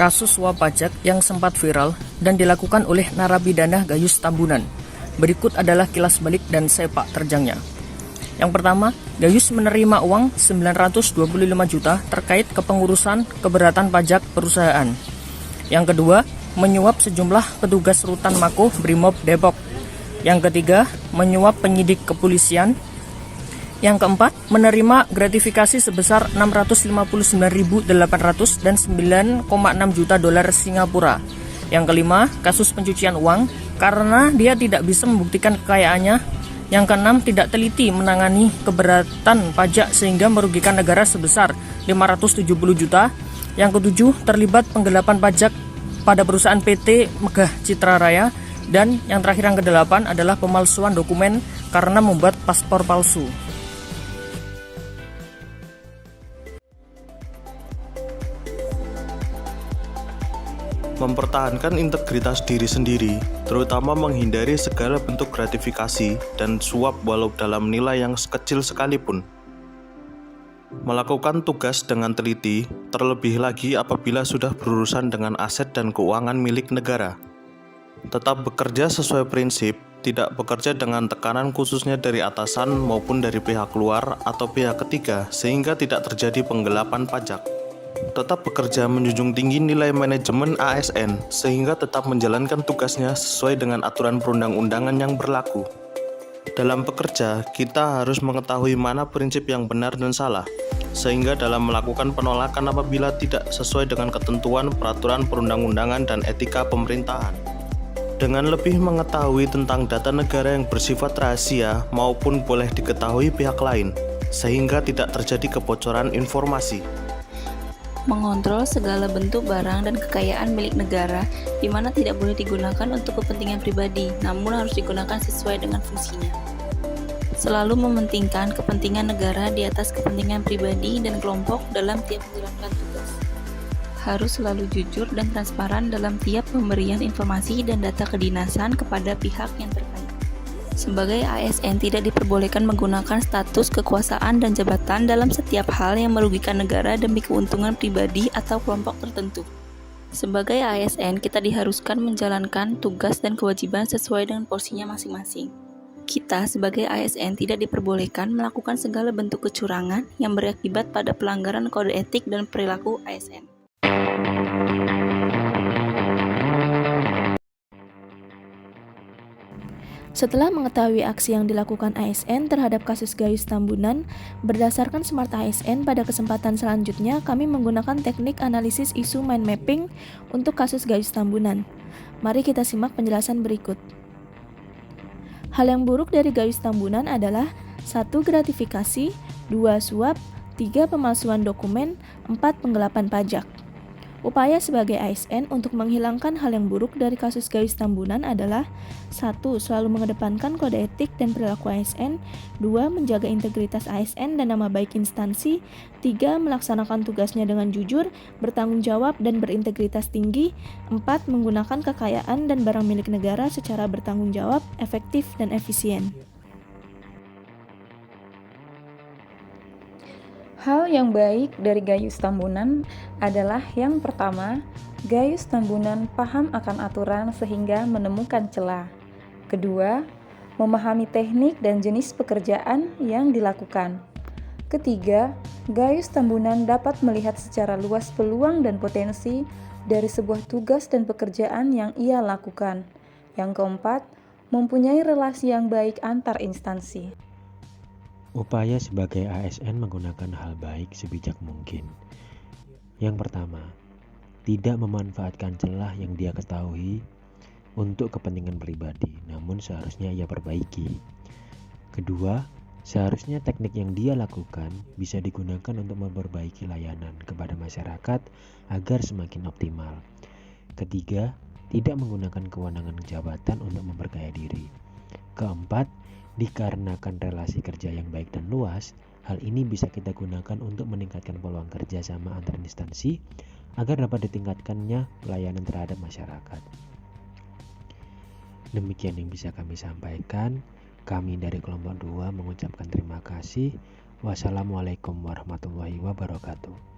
kasus suap pajak yang sempat viral dan dilakukan oleh narapidana Gayus Tambunan. Berikut adalah kilas balik dan sepak terjangnya. Yang pertama, Gayus menerima uang 925 juta terkait kepengurusan keberatan pajak perusahaan. Yang kedua, menyuap sejumlah petugas rutan Mako Brimob Depok. Yang ketiga, menyuap penyidik kepolisian. Yang keempat, menerima gratifikasi sebesar 659.800 dan 9,6 juta dolar Singapura. Yang kelima, kasus pencucian uang karena dia tidak bisa membuktikan kekayaannya. Yang keenam, tidak teliti menangani keberatan pajak sehingga merugikan negara sebesar 570 juta. Yang ketujuh, terlibat penggelapan pajak pada perusahaan PT Megah Citra Raya. Dan yang terakhir, yang kedelapan, adalah pemalsuan dokumen karena membuat paspor palsu. Mempertahankan integritas diri sendiri, terutama menghindari segala bentuk gratifikasi dan suap walau dalam nilai yang sekecil sekalipun. Melakukan tugas dengan teliti, terlebih lagi apabila sudah berurusan dengan aset dan keuangan milik negara. Tetap bekerja sesuai prinsip, tidak bekerja dengan tekanan khususnya dari atasan maupun dari pihak luar atau pihak ketiga sehingga tidak terjadi penggelapan pajak. Tetap bekerja menjunjung tinggi nilai manajemen ASN sehingga tetap menjalankan tugasnya sesuai dengan aturan perundang-undangan yang berlaku. Dalam bekerja, kita harus mengetahui mana prinsip yang benar dan salah, sehingga dalam melakukan penolakan apabila tidak sesuai dengan ketentuan peraturan perundang-undangan dan etika pemerintahan. Dengan lebih mengetahui tentang data negara yang bersifat rahasia maupun boleh diketahui pihak lain, sehingga tidak terjadi kebocoran informasi. Mengontrol segala bentuk barang dan kekayaan milik negara di mana tidak boleh digunakan untuk kepentingan pribadi, namun harus digunakan sesuai dengan fungsinya. Selalu mementingkan kepentingan negara di atas kepentingan pribadi dan kelompok dalam tiap menjalankan tugas. Harus selalu jujur dan transparan dalam tiap pemberian informasi dan data kedinasan kepada pihak yang terkait. Sebagai ASN tidak diperbolehkan menggunakan status kekuasaan dan jabatan dalam setiap hal yang merugikan negara demi keuntungan pribadi atau kelompok tertentu. Sebagai ASN, kita diharuskan menjalankan tugas dan kewajiban sesuai dengan porsinya masing-masing. Kita sebagai ASN tidak diperbolehkan melakukan segala bentuk kecurangan yang berakibat pada pelanggaran kode etik dan perilaku ASN. Setelah mengetahui aksi yang dilakukan ASN terhadap kasus Gayus Tambunan, berdasarkan Smart ASN pada kesempatan selanjutnya kami menggunakan teknik analisis isu mind mapping untuk kasus Gayus Tambunan. Mari kita simak penjelasan berikut. Hal yang buruk dari Gayus Tambunan adalah 1. Gratifikasi, 2. Suap, 3. Pemalsuan dokumen, 4. Penggelapan pajak. Upaya sebagai ASN untuk menghilangkan hal yang buruk dari kasus Gayus Tambunan adalah 1. Selalu mengedepankan kode etik dan perilaku ASN, 2. Menjaga integritas ASN dan nama baik instansi, 3. Melaksanakan tugasnya dengan jujur, bertanggung jawab dan berintegritas tinggi, 4. Menggunakan kekayaan dan barang milik negara secara bertanggung jawab, efektif dan efisien. Hal yang baik dari Gayus Tambunan adalah yang pertama, Gayus Tambunan paham akan aturan sehingga menemukan celah. Kedua, memahami teknik dan jenis pekerjaan yang dilakukan. Ketiga, Gayus Tambunan dapat melihat secara luas peluang dan potensi dari sebuah tugas dan pekerjaan yang ia lakukan. Yang keempat, mempunyai relasi yang baik antar instansi. Upaya sebagai ASN menggunakan hal baik sebijak mungkin. Yang pertama, tidak memanfaatkan celah yang dia ketahui untuk kepentingan pribadi, namun seharusnya ia perbaiki. Kedua, seharusnya teknik yang dia lakukan bisa digunakan untuk memperbaiki layanan kepada masyarakat agar semakin optimal. Ketiga, tidak menggunakan kewenangan jabatan untuk memperkaya diri. Keempat, dikarenakan relasi kerja yang baik dan luas, hal ini bisa kita gunakan untuk meningkatkan peluang kerja sama antar instansi agar dapat ditingkatkannya pelayanan terhadap masyarakat. Demikian yang bisa kami sampaikan. Kami dari kelompok 2 mengucapkan terima kasih. Wassalamualaikum warahmatullahi wabarakatuh.